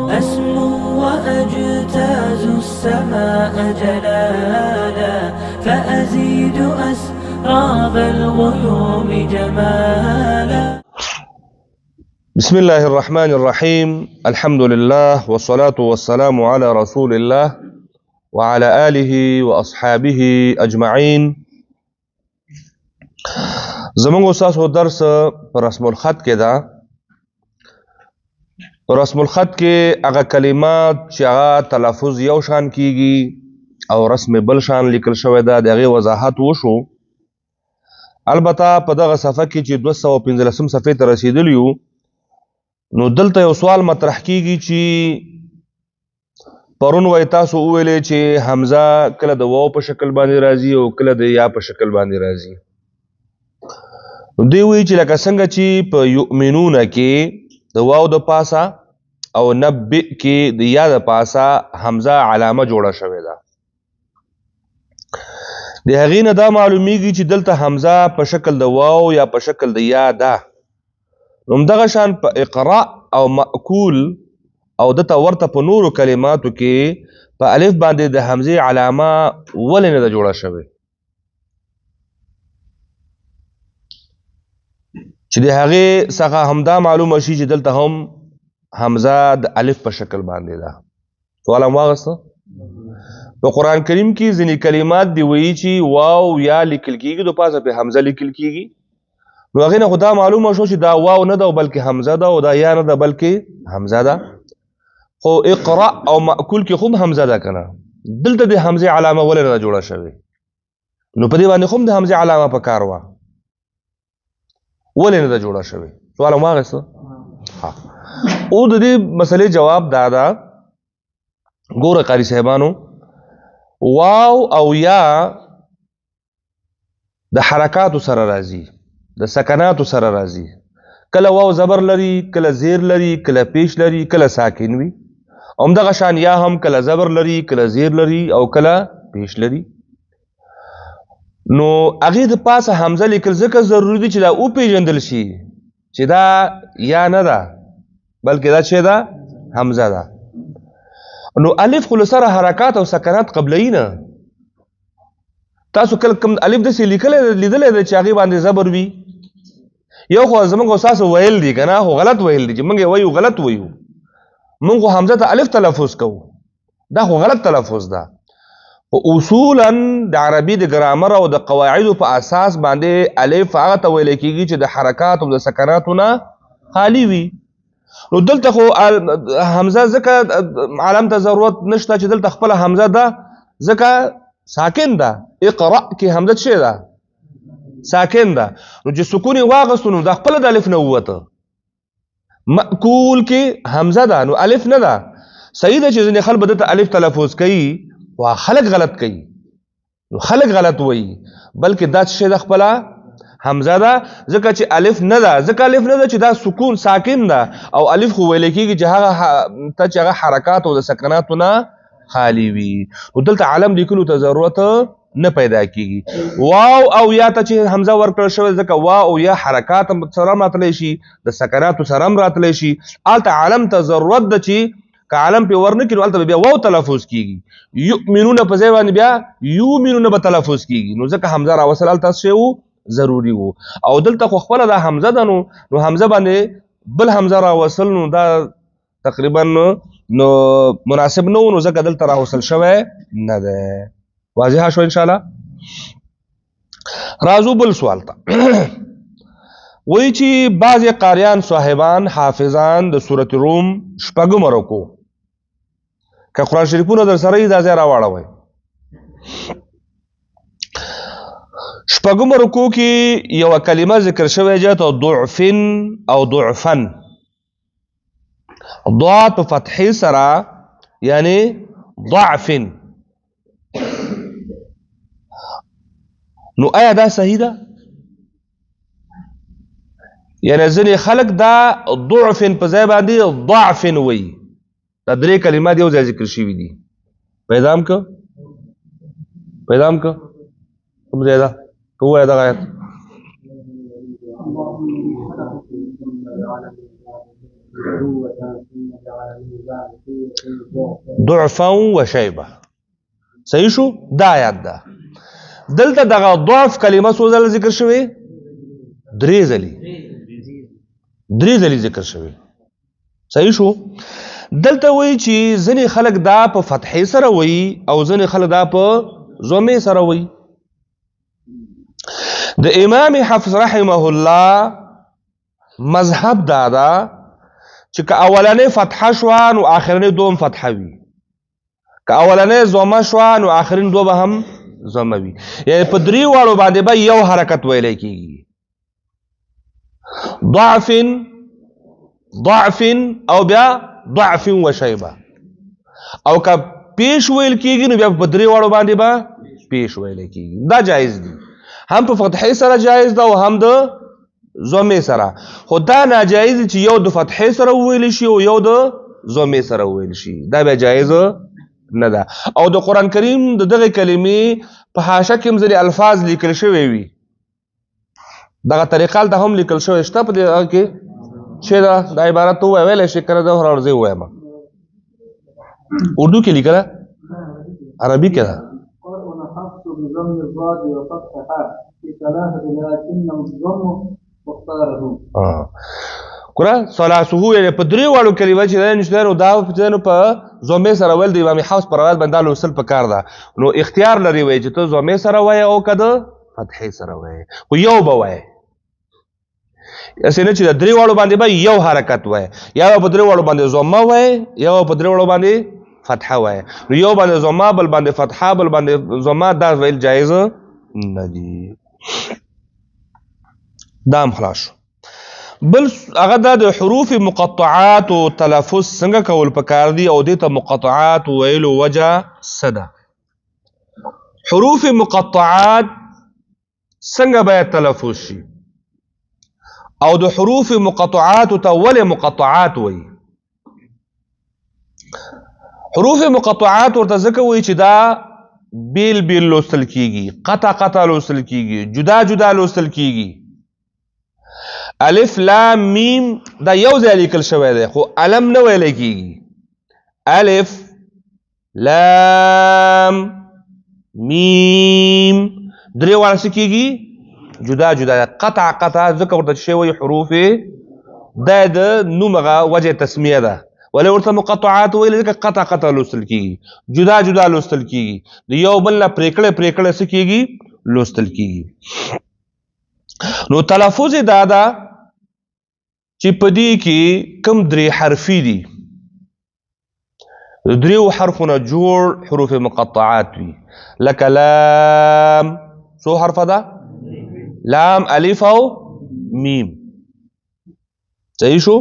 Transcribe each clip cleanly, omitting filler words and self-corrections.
أسمو وأجتاز السماء جلالا فأزيد أسراب الغيوم جمالا. بسم الله الرحمن الرحيم. الحمد لله والصلاة والسلام على رسول الله وعلى آله وأصحابه أجمعين. زمونږ استاسو درس پر رسم الخط کې دا پر رسم الخط کې هغه کلمات چې هغه تلفظ یو شان کیږي او رسم بل شان لیکل شوی دا د هغې وضاحت وشو. البته په دغه صفحه کې چې 215 صفحې ته رسیدلی یو نو دلته یو سوال مطرح کیږي چې پرون وای تاسو وویلې چې حمزه کله د واو په شکل باندې راځي او کله د یا په شکل باندې راځي. دوی وایي چې لکه څنګه چې په یؤمنون کې د واو د پاسه او نبئ کې د یا د پاسه حمزه علامه جوړه شوې ده. د هغې نه دا معلومیږي چې دلته حمزه په شکل د واو یا په شکل د یا ده. نو همدغه شان په اقرا او مأکول او دته ورته په نورو کلماتو کې په الف باندې د حمزه علامه ولې نه ده جوړه شوې چې د هغې څخه همدا معلومه شي چې دلته هم حمزه د الف په شکل باندې ده. سوال هم واغسته. په قرآن کریم کې ځینې کلمات دی وایي چې واو یا لیکل کېږي د پاسه په حمزه لیکل کېږي. نو هغې نه خو دا معلومه شو چې دا واو نه ده بلکې حمزه ده او دا یا نه ده بلکې حمزه ده. خو اقرا او مأکول کې خو حمزه ده که نه. دلته د حمزه علامه ولې نه ده جوړه شوې نو په دې باندې خو د حمزه علامه په کار وه ولې نه ده جوړه شوې. سوال هم واخیسته. او د دې مسئلې جواب دا ده ګوره قاري صاحبانو واو او یا د حرکاتو سره راځي د سکناتو سره راځي. کله واو زبر لري کله زیر لري کله پیش لري کله ساکن وي. همدغه شان یا هم کله زبر لري کله زیر لري او کله پیش لري. نو هغې د پاسه حمزه لیکل ځکه ضروري دي چې دا وپېژندل شي چې دا یا نه ده بلکې دا چې ده حمزه ده. نو الف خو له سره حرکات او سکنات قبلوي نه. تاسو کله کوم الف داسې لیدلی دی چې هغې باندې زبر وي. یو خو زمونږ استاسو ویل دي که نه خو غلط ویل دي چې موږ یې وایو غلط وایو. موږ خو حمزه ته الف تلفظ کوو دا خو غلط تلفظ ده. خو اصولا د عربي د ګرامر او د قواعدو په اساس باندې الف هغه ته ویل کېږي چې د حرکات او د سکناتو نه خالي وي. نو دلته خو حمزه ځکه علامه ته ضرورت نشته چې دلته خپله حمزه ده ځکه ساکن ده. اقرا کې حمزه څه ده ساکن ده. نو چې سکون یې واغستو نو دا خپله د الف نه ووته. مأکول کې حمزه ده نو الف نه ده. صحیح ده چې ځینې خلک به دته الف تلفظ کوي وا خلک غلط کوي نو خلک غلط وایي بلکې دا څه ده خپله حمزه ده ځکه چې الف نه ده. ځکه الف نه ده چې دا سکون ساکن ده او الف خو ویل کېږي چې هغه ته چې هغه حرکات او د سکناتو نه خالي وي. نو دلته علم لیکلو ته ضرورت نه پیدا کېږي. واو او یا ته چې حمزه ورکړل شوی ځکه واو او یا حرکات سره هم راتلی شي د سکناتو سره هم راتلی شي. هلته علم ته ضرورت ده چې که علم پې ورنه کړي نو هلته بیا واو تلفظ کېږي. یؤمنونه په ځای باندې بیا یومنونه به تلفظ کېږي. نو ځکه حمزه راوصل هلته څه و ضروري و او دلته خو خپله دا حمزه ده نو حمزه باندې بل حمزه راوصل نو دا تقریبا نو مناسب نه و نو ځکه دلته راوصل شوی نه ده. واضحه شو انشاءالله. راځو بل سوال ته. وایي چې بعضې قاریان صاحبان حافظان د سورة روم شپږمه رکو که قرآن شریفونه در سره یې دا ځای راواړوئ. شپږمه رکو کې یوه کلمه ذکر شوی جاته ضعفن او ضعفن. ضاد په فتحې سره یعنی ضعفن. نو آیا دا صحیح ده؟ یعنی ځینې خلک دا ضعفن په ځای باندې ضعفن وایي. دا درې کلمات یو ځای ذکر شوي دي. پیدا هم که کوم ځای ده که ووایه دغه آیت ضعفا وشیبه. صحیح شو؟ دا آیات ده. دلته دغه ضعف کلمه څو ځله ذکر شوې؟ 3 ځلې. 3 ځلې ذکر شوې. صحیح شو؟ دلته وایي چې ځینې خلک دا په فتحې سره وایي او ځینې خلک دا په ضمې سره وایي. د امام حفص رحمه الله مذهب دا ده چې که اولنې فتحه شوه نو آخرنې دوم فتحه وي، که اولنې ضمه شوه نو آخرین دو به هم ضمه وي. یعنې په 3 واړو باندې به یو حرکت ویلی کېږي. ضعف او بیا ضعف و شیبه. او که پیش ویل کېږي نو بیا په 3 واړو باندې به پیش ویلی کېږي. دا جایز دي، هم په فتحې سره جایز ده او هم د ضمې سره. خو دا ناجایز دي چې یو د فتحې سره وویل شي او یو د ضمې سره وویل شي. دا بیا جایز نه ده. او د قرآن کریم د دغه کلمې په حاشیه کې هم ځینې الفاظ لیکل شوي وي. دغه طریقه هلته هم لیکل شوی شته په دغه کې چې دا عبارت ته وویلی شي، کنه دا هر ځای ووایم. اردو کې لیکله، عربي کې ده. ګوره ثلاثه یعنې په 3 واړو کلمه چې دی نشته نو دا په ضمې سره ویل د امام حفص په روایت باندې دا لوستل پکار ده. نو اختیار لري وایي چې ته ضمې سره وایې او که د فتحې سره وایې، خو یو به وایې. هسې نه چې د 3 واړو باندې به یو حرکت وایې، یا به په 3 واړو باندې ضمه وایې یا به په 3 واړو باندې فتحه وایې. نو یو باندې ضمه بل باندې فتحه بل باندې ضمه، دا ویل جایز نه دي. دا هم خلاص شو. بل هغه دا د حروف مقطعات او تلفظ څنګه کول پکار دي او دې ته مقطعات ویلو وجه څه ده. حروف مقطعات څنګه باید تلفظ شي او د حروف مقطعات ته ولې مقطعات وایي. حروف مقطعات ورته ځکه وایي چې دا بیل بیل لوستل کیږي، قطع قطع لوستل کیږي، جدا جدا لوستل کیږي. الف لام میم دا یو ځای لیکل شوی دی خو علم نه ویلی کیږي. الف لام میم 3 واړه څه کیږي؟ جدا جدا. قطع قطع ځکه ورته شی وایي حروف، دا د نوم هغه وجه تسمیه ده. ولې ورته مقطعات ویل ځکه قطع قطع لوستل کیږي، جدا جدا لوستل کیږي، د یو بل نه پریکړه پریکړه څه کیږي؟ لوستل کیږي. نو تلفظ دا ده چې په دې کې کم 3 حرفي دي، 3 حرفونه جوړ حروف مقطعات وي. لکه لام څو حرفه ده؟ لام الف او میم. صحیح شو؟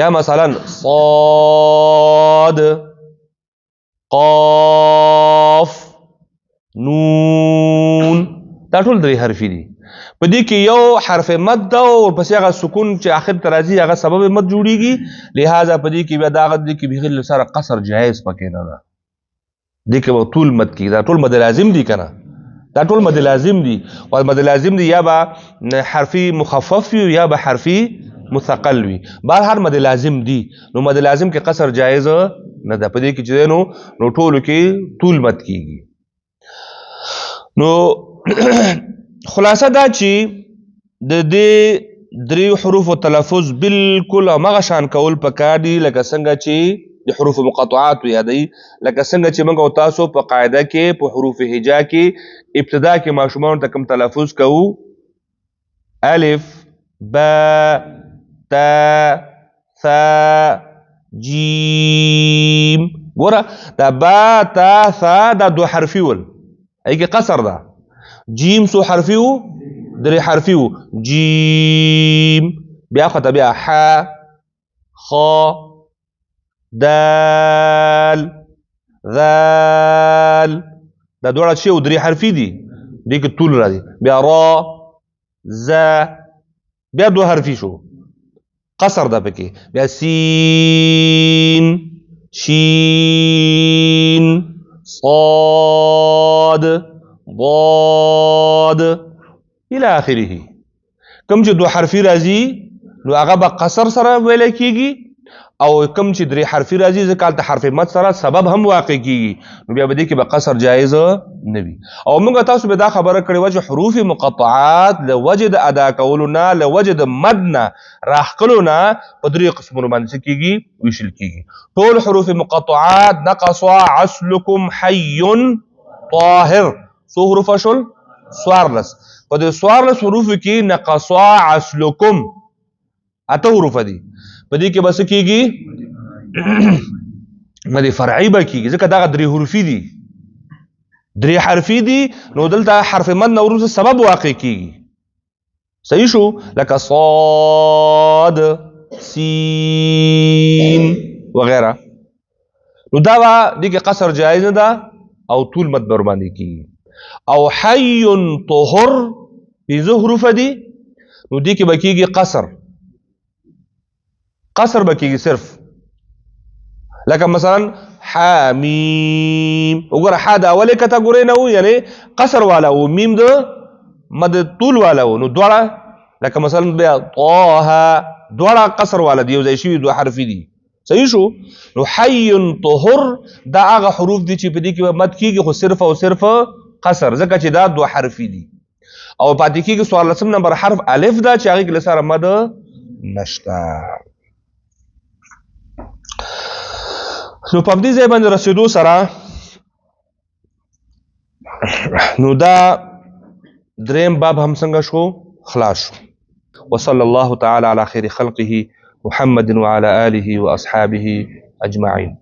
یا مثلا صاد قاف نون، دا ټول 3 حرفي دي. په دې کې یو حرف مد ده او ورپسې هغه سکون چې آخر ته راځي هغه سبب مد جوړیږي. لہذا په دې کې بیا دا هغه دې کې بغیر سره قصر جایز پکې نه ده. دې کې به طول مد کېږي. دا ټول مد لازم دي که نه؟ دا ټول مد لازم دي. او مد لازم دي یا به حرفي مخفف وي یا به حرفي مثقل وي. بهر مد لازم دي. نو مد لازم کې قصر جایز نه ده. په دې کې چې نو ټولو کې طول مد کېږي. نو خلاصه دا چې د دې 3 حروفو تلفظ بالکل همغه شان کول پکار دي لکه څنګه چې د حروف مقطعات یادوي. لکه څنګه چې موږ او تاسو په قاعده کې په حروف هجا کې ابتدا کې ماشومانو ته کوم تلفظ کوو، الف با تا ثا جیم. ګوره دا با تا ثا دا 2 حرفي ول، ای کې قصر ده. جیم څو حرفي و؟ 3 حرفي و. جیم بیا خو ته بیا ح خ دال ذال، دا دواړه شی و 3 حرفي دي. دې کې طول راځي. بیا را ز بیا 2 حرفي شو، قصر ده پکې. بیا سین شین صاد ضاد الى اخره. کوم چې 2 حرفي راځي نو هغه به قصر سره ویل کیږي او کم چې درې حرفي راځي ځکه هلته حرف مد سره سبب هم واقع کیږي نو بیا به دې کې به قصر جایز نه وي او موږ تاسو به دا خبره کړې وه چې حروف مقطعات له وجې د ادا کولو نه له وجې د مد نه راښکلو نه په درې قسمونو باندې څه کیږي ویشل کیږي ټول حروف مقطعات نقصا عسلکم حی طاهر څو حروف شول 14 په دې 14 حروفو کې نقصا عسلکم اته حروف دي په دې کې بس کېږي مد فرعي به کېږي ځکه دغه درې حروفي دي درې حرفي دي نو دلته حرف مد نه وروسته سبب واقع کېږي صحیح شو لکه صاد سین وغیره نو دا به دې کې قصر جایز نه ده او طول مد به ورباندې کېږي او حي طهر پنځه حروف دي نو دې کې به کېږي قصر به کېږي صرف لکه مثلا حامیم وګوره ح د اولې کټګورۍ نه و یعنی قصر والا و میم د مد طول والا و نو دواړه لکه مثلا بیا طه دواړه قصر والا دي یو ځای شوي دوه حرفي دي صحیح شو نو حي طهر دا هغه حروف دي چې په دې کې مد کېږي خو صرف او صرف قصر ځکه چې دا دوه حرفي دي او پاتې کېږي 14 نمبر حرف الف دا چې هغې کې له سره مد نشته نو په دې ځای باندې رسېدو سره نو دا دریم باب هم څنګه شو خلاص شو وصلى الله تعالى على خير خلقه محمد وعلى آله وأصحابه أجمعين